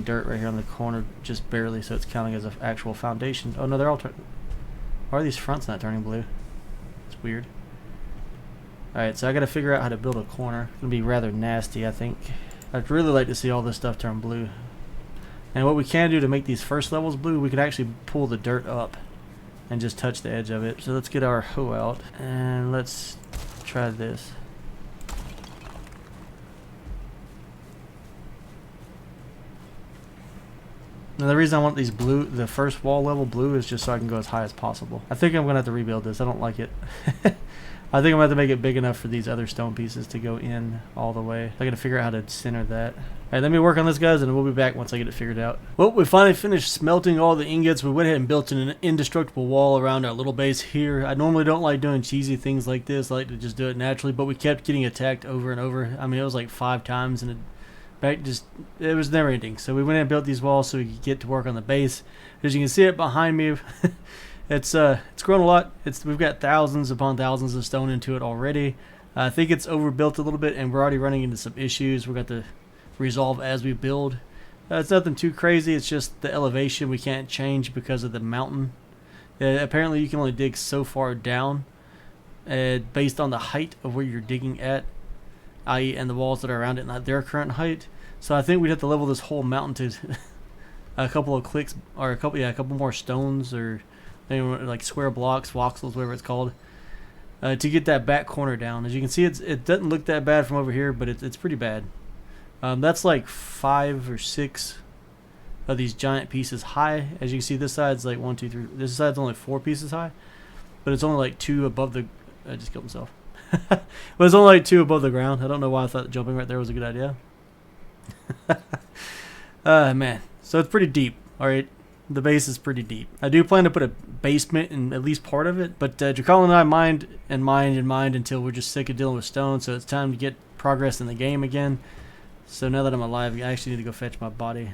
dirt right here on the corner just barely, so it's counting as an actual foundation. Oh no, they're all turning. Why are these fronts not turning blue? It's weird. Alright, so I gotta figure out how to build a corner. It's gonna be rather nasty, I think. I'd really like to see all this stuff turn blue. And what we can do to make these first levels blue, we could actually pull the dirt up and just touch the edge of it. So let's get our hoe out and let's try this. Now the reason I want these blue, the first wall level blue, is just so I can go as high as possible. I think I'm going to have to rebuild this. I don't like it. I think I'm going to have to make it big enough for these other stone pieces to go in all the way. I got to figure out how to center that. Alright, let me work on this, guys, and we'll be back once I get it figured out. Well, we finally finished smelting all the ingots. We went ahead and built an indestructible wall around our little base here. I normally don't like doing cheesy things like this. I like to just do it naturally, but we kept getting attacked over and over. I mean, it was like 5 times, and it was never ending. So we went and built these walls so we could get to work on the base. As you can see it behind me, it's grown a lot. We've got thousands upon thousands of stone into it already. I think it's overbuilt a little bit, and we're already running into some issues we're going to resolve as we build. It's nothing too crazy. It's just the elevation we can't change because of the mountain. Apparently you can only dig so far down based on the height of where you're digging at, i.e. and the walls that are around it, not their current height. So I think we'd have to level this whole mountain to a couple of clicks, or a couple more stones, or like square blocks, voxels, whatever it's called, to get that back corner down. As you can see, it doesn't look that bad from over here, but it's pretty bad. That's like 5 or 6 of these giant pieces high. As you can see, this side's like 1, 2, 3. This side's only 4 pieces high, but it's only like 2 above the. I just killed myself. But it's only like 2 above the ground. I don't know why I thought jumping right there was a good idea. Man, so it's pretty deep. All right, the base is pretty deep. I do plan to put a basement in at least part of it, but Drakal and I mined until we're just sick of dealing with stone. So it's time to get progress in the game again. So now that I'm alive, I actually need to go fetch my body.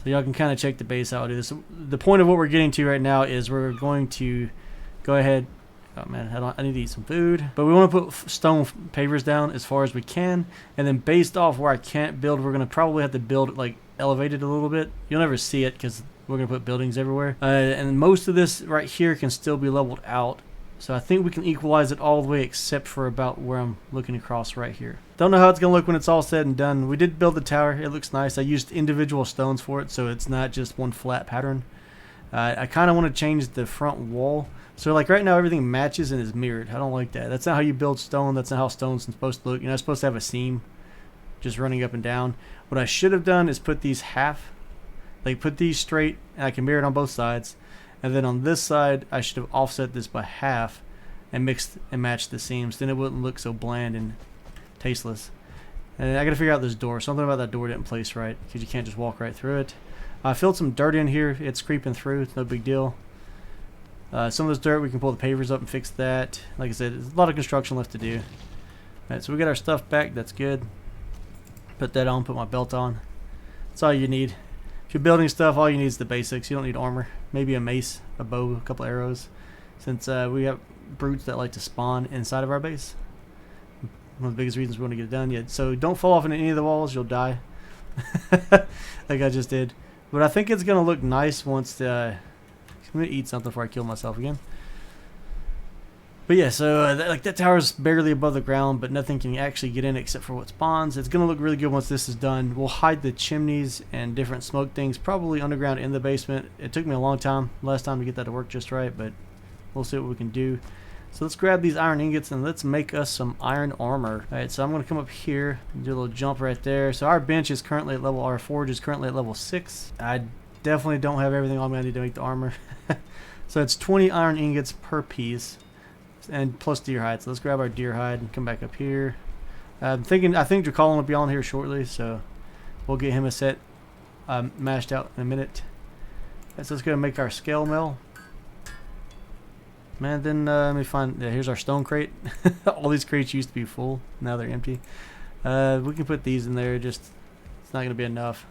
So y'all can kind of check the base out. I'll do this. The point of what we're getting to right now is we're going to go ahead Oh man, I need to eat some food. But we want to put stone pavers down as far as we can. And then based off where I can't build, we're going to probably have to build like elevated a little bit. You'll never see it because we're going to put buildings everywhere. And most of this right here can still be leveled out. So I think we can equalize it all the way except for about where I'm looking across right here. Don't know how it's going to look when it's all said and done. We did build the tower. It looks nice. I used individual stones for it, so it's not just one flat pattern. I kind of want to change the front wall. So like right now everything matches and is mirrored. I don't like that. That's not how you build stone. That's not how stone's supposed to look. You're not supposed to have a seam just running up and down. What I should have done is put these half. Like put these straight and I can mirror it on both sides. And then on this side I should have offset this by half and mixed and matched the seams. Then it wouldn't look so bland and tasteless. And I gotta figure out this door. Something about that door didn't place right because you can't just walk right through it. I filled some dirt in here. It's creeping through. It's no big deal. Some of this dirt, we can pull the pavers up and fix that. Like I said, there's a lot of construction left to do. Alright, so we got our stuff back. That's good. Put that on. Put my belt on. That's all you need. If you're building stuff, all you need is the basics. You don't need armor. Maybe a mace, a bow, a couple arrows. Since we have brutes that like to spawn inside of our base. One of the biggest reasons we want to get it done. Yeah, so don't fall off into any of the walls. You'll die. Like I just did. But I think it's going to look nice once I'm going to eat something before I kill myself again. But yeah, so like that tower's barely above the ground, but nothing can actually get in except for what spawns. It's going to look really good once this is done. We'll hide the chimneys and different smoke things probably underground in the basement. It took me a long time last time to get that to work just right, but we'll see what we can do. So let's grab these iron ingots and let's make us some iron armor. Alright, so I'm going to come up here and do a little jump right there. So our bench is currently at level, our forge is currently at level 6. I definitely don't have everything on me I need to make the armor. So it's 20 iron ingots per piece. And plus deer hide. So let's grab our deer hide and come back up here. I think Dracolin will be on here shortly, so we'll get him a set mashed out in a minute. Right, so let's go and make our scale mill. Man, then let me find. Yeah, here's our stone crate. All these crates used to be full. Now they're empty. We can put these in there. Just it's not gonna be enough.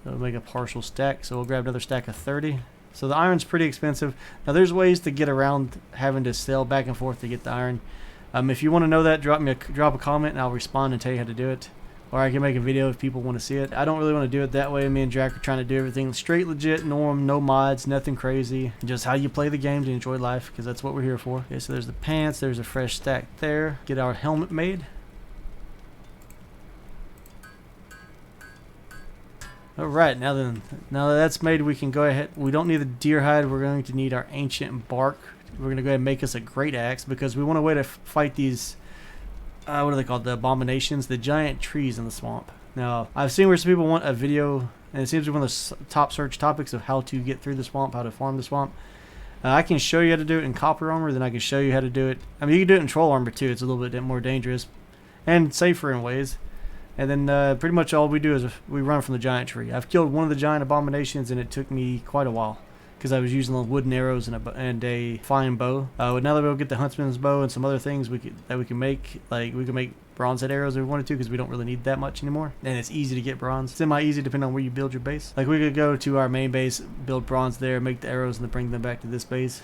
It'll make a partial stack. So we'll grab another stack of 30. So the iron's pretty expensive. Now there's ways to get around having to sell back and forth to get the iron. If you want to know that, drop a comment and I'll respond and tell you how to do it. Or I can make a video if people want to see it. I don't really want to do it that way. Me and Jack are trying to do everything straight, legit, norm, no mods, nothing crazy. Just how you play the game to enjoy life, because that's what we're here for. Okay, so there's the pants. There's a fresh stack there. Get our helmet made. Alright, now that that's made, we can go ahead. We don't need the deer hide. We're going to need our ancient bark. We're going to go ahead and make us a great axe because we want a way to fight these, what are they called? The abominations, the giant trees in the swamp. Now, I've seen where some people want a video, and it seems to be one of the top search topics of how to get through the swamp, how to farm the swamp. I can show you how to do it in copper armor, then I can show you how to do it. I mean, you can do it in troll armor too. It's a little bit more dangerous and safer in ways. And then pretty much all we do is we run from the giant tree. I've killed one of the giant abominations, and it took me quite a while because I was using the wooden arrows and a fine bow. Now that we'll get the huntsman's bow and some other things that we can make, like we can make bronze head arrows if we wanted to, because we don't really need that much anymore. And it's easy to get bronze. Semi-easy depending on where you build your base. Like we could go to our main base, build bronze there, make the arrows, and then bring them back to this base.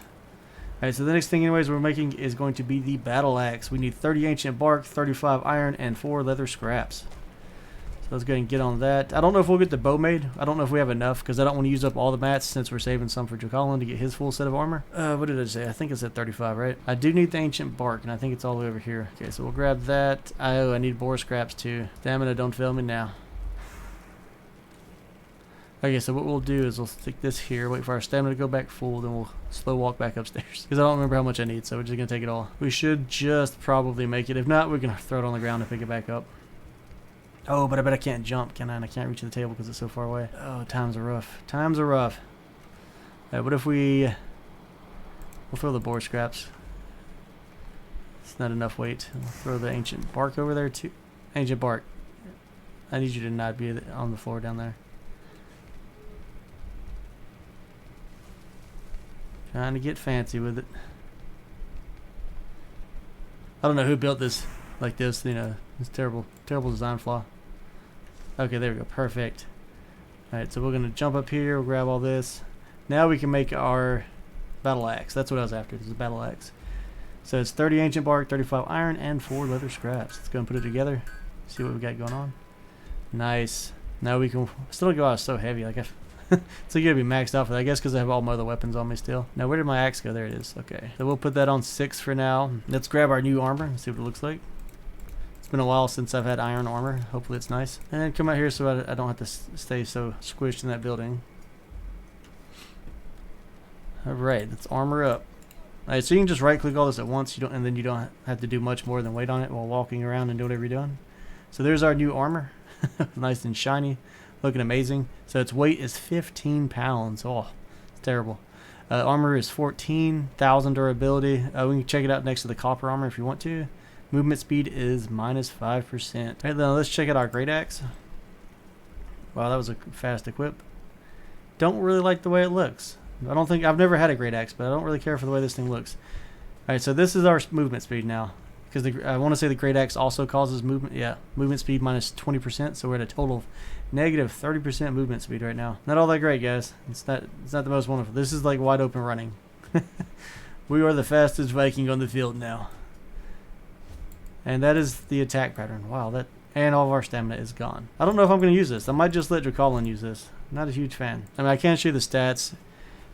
Alright, so the next thing anyways we're making is going to be the battle axe. We need 30 ancient bark, 35 iron, and 4 leather scraps. Let's go ahead and get on that. I don't know if we'll get the bow made. I don't know if we have enough because I don't want to use up all the mats since we're saving some for Dracolin to get his full set of armor. What did I say? I think it's at 35, right? I do need the ancient bark, and I think it's all the way over here. Okay, so we'll grab that. Oh, I need boar scraps too. Stamina, don't fail me now. Okay, so what we'll do is we'll stick this here, wait for our stamina to go back full, then we'll slow walk back upstairs. Because I don't remember how much I need, so we're just going to take it all. We should just probably make it. If not, we can throw it on the ground and pick it back up. Oh, but I bet I can't jump, can I? And I can't reach the table because it's so far away. Oh, times are rough. Times are rough. What if we'll throw the boar scraps. It's not enough weight. We'll throw the ancient bark over there too. Ancient bark. I need you to not be on the floor down there. Trying to get fancy with it. I don't know who built this like this, you know. It's terrible design flaw. Okay, there we go. Perfect. Alright, so we're going to jump up here. We'll grab all this. Now we can make our Battle axe. That's what I was after. This is a battle axe. So it's 30 ancient bark, 35 iron, and 4 leather scraps. Let's go and put it together. See what we got going on. Nice. Now we can still go out so heavy. Like so you gotta be maxed out for that. I guess because I have all my other weapons on me still. Now where did my axe go? There it is. Okay. So we'll put that on 6 for now. Let's grab our new armor and see what it looks like. It's been a while since I've had iron armor. Hopefully it's nice. And come out here so I don't have to stay so squished in that building. Alright, let's armor up. Alright, so you can just right click all this at once, and then you don't have to do much more than wait on it while walking around and doing whatever you're doing. So there's our new armor. Nice and shiny. Looking amazing. So its weight is 15 pounds. Oh, it's terrible. Armor is 14,000 durability. We can check it out next to the copper armor if you want to. Movement speed is -5%. Alright, then let's check out our great axe. Wow, that was a fast equip. Don't really like the way it looks. I've never had a great axe, but I don't really care for the way this thing looks. Alright, so this is our movement speed now. Because I want to say the great axe also causes movement. Yeah, movement speed -20%. So we're at a total of -30% movement speed right now. Not all that great, guys. It's not the most wonderful. This is like wide open running. We are the fastest Viking on the field now. And that is the attack pattern. Wow, and all of our stamina is gone. I don't know if I'm going to use this. I might just let Dracolin use this. Not a huge fan. I mean, I can't show you the stats.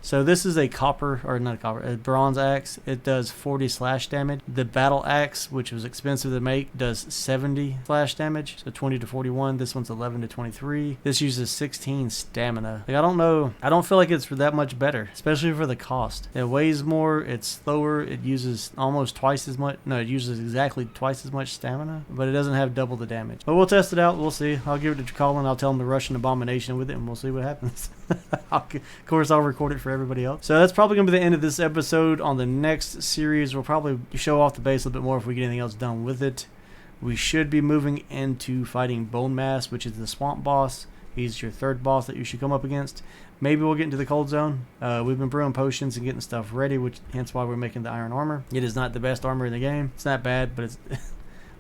So this is a bronze axe. It does 40 slash damage. The battle axe, which was expensive to make, does 70 slash damage. So 20 to 41. This one's 11 to 23. This uses 16 stamina. Like, I don't know. I don't feel like it's that much better, especially for the cost. It weighs more. It's slower. It uses almost twice as much. No, it uses exactly twice as much stamina, but it doesn't have double the damage. But we'll test it out. We'll see. I'll give it to Colin. I'll tell him to rush an abomination with it, and we'll see what happens. Of course, I'll record it for everybody else. So that's probably going to be the end of this episode. On the next series, we'll probably show off the base a little bit more if we get anything else done with it. We should be moving into fighting Bone Mass, which is the swamp boss. He's your third boss that you should come up against. Maybe we'll get into the cold zone. We've been brewing potions and getting stuff ready, hence why we're making the iron armor. It is not the best armor in the game. It's not bad, but it's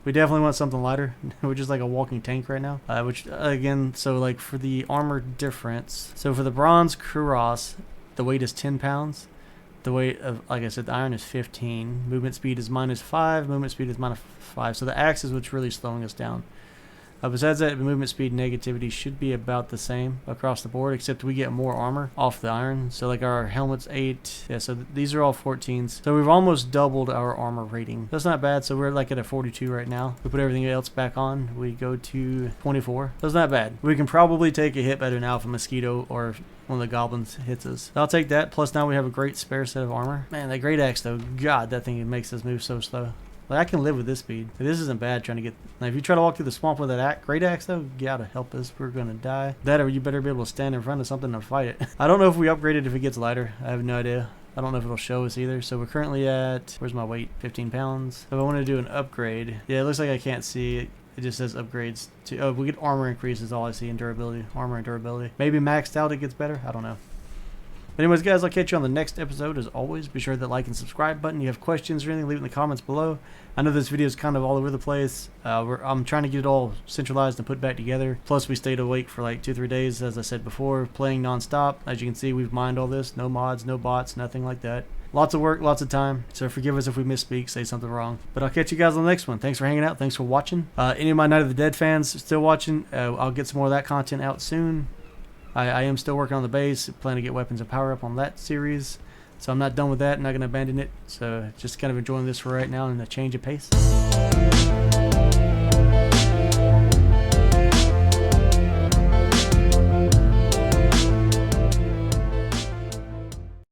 we definitely want something lighter. We're just like a walking tank right now. Which again, so like for the armor difference, so for the bronze cuirass, the weight is 10 pounds. The weight of, like I said, the iron is 15. Movement speed is -5. Movement speed is -5. So the axe is what's really slowing us down. Besides that, movement speed negativity should be about the same across the board, except we get more armor off the iron. So like our helmet's 8. Yeah, so these are all 14s. So we've almost doubled our armor rating. That's not bad. So we're like at a 42 right now. We put everything else back on. We go to 24. That's not bad. We can probably take a hit better now if a mosquito or one of the goblins hits us. I'll take that. Plus now we have a great spare set of armor. Man, that great axe though. God, that thing makes us move so slow. Like, I can live with this speed. This isn't bad trying to get... Now, if you try to walk through the swamp with that great axe, though, you gotta help us. We're gonna die. That, or you better be able to stand in front of something and fight it. I don't know if we upgrade it if it gets lighter. I have no idea. I don't know if it'll show us either. So we're currently at... Where's my weight? 15 pounds. If I want to do an upgrade... Yeah, it looks like I can't see it. It just says upgrades to... Oh, we get armor increases. All I see in durability. Armor and durability. Maybe maxed out it gets better. I don't know. Anyways, guys, I'll catch you on the next episode. As always, be sure to hit that like and subscribe button. You have questions or anything, leave it in the comments below. I know this video is kind of all over the place. I'm trying to get it all centralized and put back together. Plus, we stayed awake for like 2-3 days, as I said before, playing non-stop. As you can see, we've mined all this. No mods, no bots, nothing like that. Lots of work, lots of time. So forgive us if we misspeak, say something wrong. But I'll catch you guys on the next one. Thanks for hanging out. Thanks for watching. Any of my Night of the Dead fans still watching, I'll get some more of that content out soon. I am still working on the base, plan to get weapons and power up on that series. So I'm not done with that, not going to abandon it. So just kind of enjoying this for right now and a change of pace.